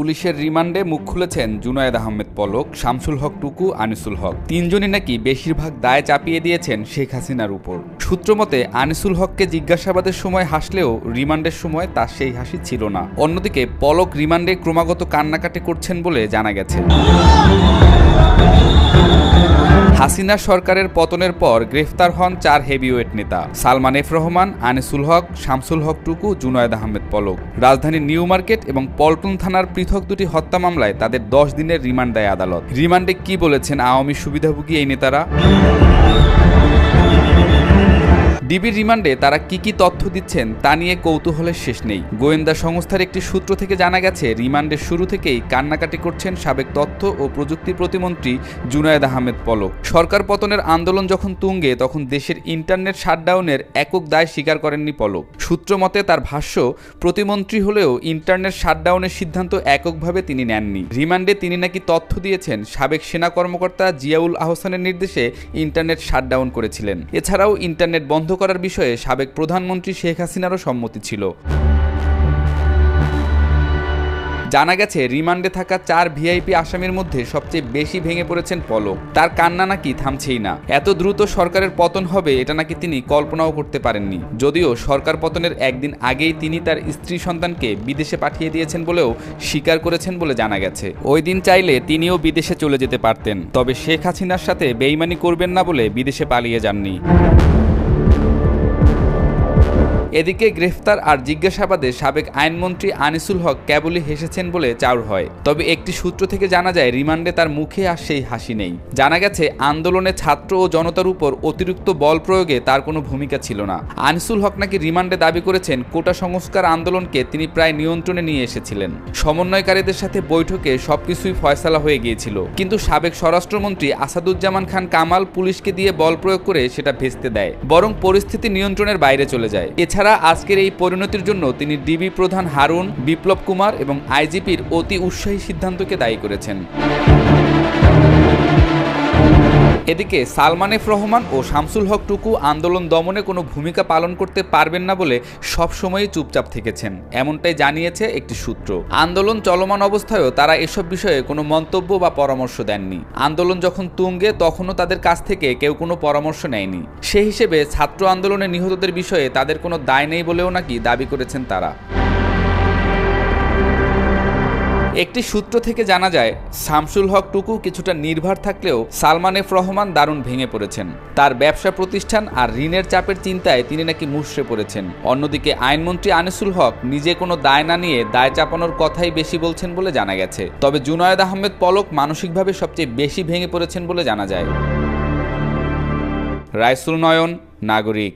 পুলিশের রিমান্ডে মুখ খুলেছেন জুনায়েদ আহমেদ পলক, শামসুল হক টুকু, আনিসুল হক। তিনজনই নাকি বেশিরভাগ দায় চাপিয়ে দিয়েছেন শেখ হাসিনার উপর। সূত্রমতে আনিসুল হককে জিজ্ঞাসাবাদের সময় হাসলেও রিমান্ডের সময় তার সেই হাসি ছিল না। অন্যদিকে পলক রিমান্ডে ক্রমাগত কান্নাকাটি করছেন বলে জানা গেছে। হাসিনা সরকারের পতনের পর গ্রেফতার হন 4 হেভিওয়েট নেতা: সালমান এফ রহমান, আনিসুল হক, শামসুল হক টুকু, জুনায়েদ আহমেদ পলক। রাজধানীর নিউ মার্কেট এবং পল্টন থানার পৃথক দুটি হত্যা মামলায় তাদের 10 দিনের রিমান্ড দেয় আদালত। রিমান্ডে কি বলেছেন আওয়ামী সুবিধাভোগী এই নেতারা? ডিবির রিমান্ডে তারা কি তথ্য দিচ্ছেন তা নিয়ে কৌতূহলের শেষ নেই। গোয়েন্দা সংস্থার একটি সূত্র থেকে জানা গেছে, রিমান্ডের শুরু থেকেই কান্নাকাটি করছেন সাবেক তথ্য ও প্রযুক্তি প্রতিমন্ত্রী জুনায়েদ আহমেদ পলক। সরকার পতনের আন্দোলন যখন তুঙ্গে, তখন দেশের ইন্টারনেট শাটডাউনের একক দায় স্বীকার করেননি পলক। সূত্র মতে তার ভাষ্য, প্রতিমন্ত্রী হলেও ইন্টারনেট শাটডাউনের সিদ্ধান্ত এককভাবে তিনি নেননি। রিমান্ডে তিনি নাকি তথ্য দিয়েছেন সাবেক সেনা কর্মকর্তা জিয়াউল আহসানের নির্দেশে ইন্টারনেট শাটডাউন করেছিলেন। এছাড়াও ইন্টারনেট বন্ধ করার বিষয়ে সাবেক প্রধানমন্ত্রী শেখ হাসিনারও সম্মতি ছিল। জানা গেছে, রিমান্ডে থাকা 4 ভিআইপি আসামির মধ্যে সবচেয়ে বেশি ভেঙে পড়েছেন পলক। তার কান্না নাকি থামছেই না। এত দ্রুত সরকারের পতন হবে এটা নাকি তিনি কল্পনাও করতে পারেননি। যদিও সরকার পতনের একদিন আগেই তিনি তার স্ত্রী সন্তানকে বিদেশে পাঠিয়ে দিয়েছেন বলেও স্বীকার করেছেন বলে জানা গেছে। ওই দিন চাইলে তিনিও বিদেশে চলে যেতে পারতেন, তবে শেখ হাসিনার সাথে বেইমানি করবেন না বলে বিদেশে পালিয়ে যাননি। এদিকে গ্রেফতার আর জিজ্ঞাসাবাদে সাবেক আইনমন্ত্রী আনিসুল হক কেবলই হেসেছেন বলে চাউর হয়। তবে একটি সূত্র থেকে জানা যায়, রিমান্ডে তার মুখে আর সেই হাসি নেই। জানা গেছে, আন্দোলনে ছাত্র ও জনতার উপর অতিরিক্ত বল প্রয়োগে তার কোনো ভূমিকা ছিল না। আনিসুল হক নাকি রিমান্ডে দাবি করেছেন, কোটা সংস্কার আন্দোলনকে তিনি প্রায় নিয়ন্ত্রণে নিয়ে এসেছিলেন। সমন্বয়কারীদের সাথে বৈঠকে সবকিছুই ফয়সালা হয়ে গিয়েছিল, কিন্তু সাবেক স্বরাষ্ট্রমন্ত্রী আসাদুজ্জামান খান কামাল পুলিশকে দিয়ে বল প্রয়োগ করে সেটা ভেস্তে দেয়, বরং পরিস্থিতি নিয়ন্ত্রণের বাইরে চলে যায়। এছাড়া আজকের এই পরিণতির জন্য তিনি ডিবি প্রধান হারুন, বিপ্লব কুমার এবং আইজিপির অতি উৎসাহী সিদ্ধান্তকে দায়ী করেছেন। এদিকে সালমান এফ রহমান ও শামসুল হক টুকু আন্দোলন দমনে কোনো ভূমিকা পালন করতে পারবেন না বলে সবসময়ই চুপচাপ থেকেছেন, এমনটাই জানিয়েছে একটি সূত্র। আন্দোলন চলমান অবস্থায়ও তারা এসব বিষয়ে কোনো মন্তব্য বা পরামর্শ দেননি। আন্দোলন যখন তুঙ্গে, তখনও তাদের কাছ থেকে কেউ কোনো পরামর্শ নেয়নি। সেই হিসেবে ছাত্র আন্দোলনে নিহতদের বিষয়ে তাদের কোনো দায় নেই বলেও নাকি দাবি করেছেন তারা। একটি সূত্র থেকে জানা যায়, শামসুল হক টুকু কিছুটা নির্ভর থাকলেও সালমান এফ রহমান দারুণ ভেঙে পড়েছেন। তার ব্যবসা প্রতিষ্ঠান আর ঋণের চাপের চিন্তায় তিনি নাকি মুষড়ে পড়েছেন। অন্যদিকে আইনমন্ত্রী আনিসুল হক নিজে কোনো দায় না নিয়ে দায় চাপানোর কথাই বেশি বলছেন বলে জানা গেছে। তবে জুনায়েদ আহমেদ পলক মানসিকভাবে সবচেয়ে বেশি ভেঙে পড়েছেন বলে জানা যায়। রাইসুল নয়ন, নাগরিক।